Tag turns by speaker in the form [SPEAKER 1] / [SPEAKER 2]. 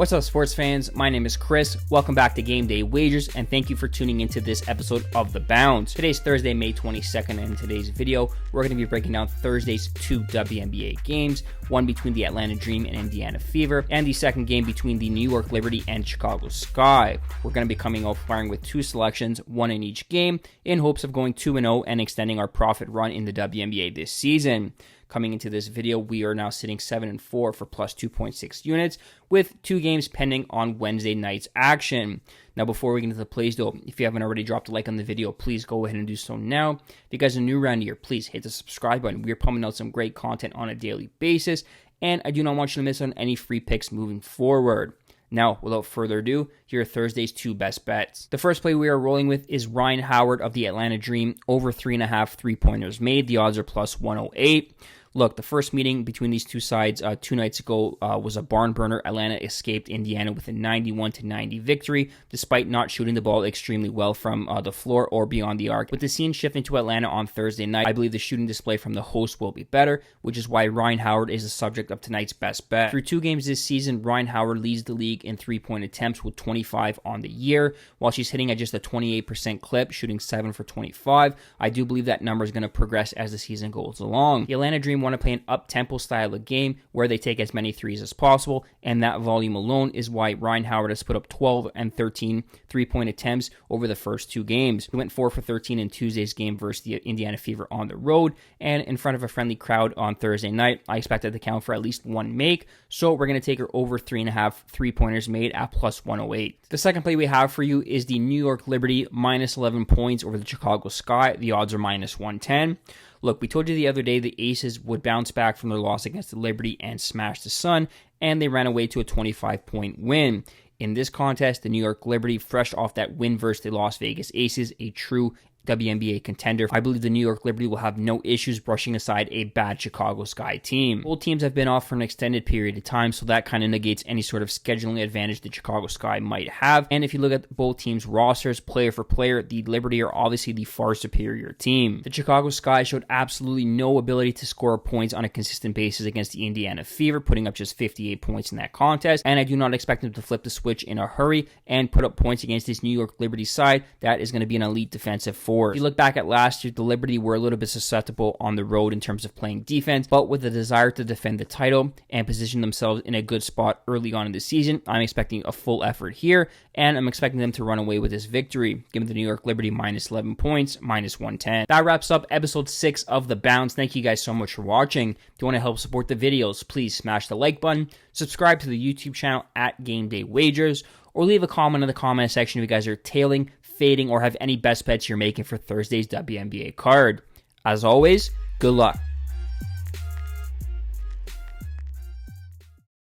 [SPEAKER 1] What's up, sports fans? My name is Chris. Welcome back to Game Day Wagers, and thank you for tuning into this episode of The Bounce. Today's Thursday, May 22nd, and in today's video, we're going to be breaking down Thursday's two WNBA games, one between the Atlanta Dream and Indiana Fever, and the second game between the New York Liberty and Chicago Sky. We're going to be coming out firing with two selections, one in each game, in hopes of going 2-0 and extending our profit run in the WNBA this season. Coming into this video, we are now sitting 7-4 for plus 2.6 units, with two games pending on Wednesday night's action. Now, before we get into the plays though, if you haven't already dropped a like on the video, please go ahead and do so now. If you guys are new around here, please hit the subscribe button. We are pumping out some great content on a daily basis, and I do not want you to miss on any free picks moving forward. Now, without further ado, here are Thursday's two best bets. The first play we are rolling with is Ryan Howard of the Atlanta Dream, over 3.5 3-pointers made. The odds are plus 108. Look, the first meeting between these two sides 2 nights ago was a barn burner. Atlanta escaped Indiana with a 91-90 victory, despite not shooting the ball extremely well from the floor or beyond the arc. With the scene shifting to Atlanta on Thursday night, I believe the shooting display from the host will be better, which is why Ryan Howard is the subject of tonight's best bet. Through two games this season, Ryan Howard leads the league in 3-point attempts with 25 on the year, while she's hitting at just a 28% clip, shooting 7 for 25. I do believe that number is going to progress as the season goes along. The Atlanta Dream want to play an up-tempo style of game where they take as many threes as possible, and that volume alone is why Ryan Howard has put up 12 and 13 3-point attempts over the first two games. He went 4 for 13 in Tuesday's game versus the Indiana Fever on the road, and in front of a friendly crowd on Thursday night. I expect that to count for at least one make, so we're going to take her over 3.5 3-pointers made at plus 108. The second play we have for you is the New York Liberty minus 11 points over the Chicago Sky. The odds are minus 110. Look, we told you the other day the Aces would bounce back from their loss against the Liberty and smash the Sun, and they ran away to a 25-point win. In this contest, the New York Liberty, fresh off that win versus the Las Vegas Aces, a true WNBA contender, I believe the New York Liberty will have no issues brushing aside a bad Chicago Sky team. Both teams have been off for an extended period of time, so that kind of negates any sort of scheduling advantage the Chicago Sky might have. And if you look at both teams' rosters, player for player, the Liberty are obviously the far superior team. The Chicago Sky showed absolutely no ability to score points on a consistent basis against the Indiana Fever, putting up just 58 points in that contest, and I do not expect them to flip the switch in a hurry and put up points against this New York Liberty side that is going to be an elite defensive force. If you look back at last year, the Liberty were a little bit susceptible on the road in terms of playing defense, but with a desire to defend the title and position themselves in a good spot early on in the season, I'm expecting a full effort here, and I'm expecting them to run away with this victory, giving the New York Liberty minus 11 points, minus 110. That wraps up episode 6 of The Bounce. Thank you guys so much for watching. If you want to help support the videos, please smash the like button, subscribe to the YouTube channel at Game Day Wagers, or leave a comment in the comment section if you guys are tailing, fading, or have any best bets you're making for Thursday's WNBA card. As always, good luck.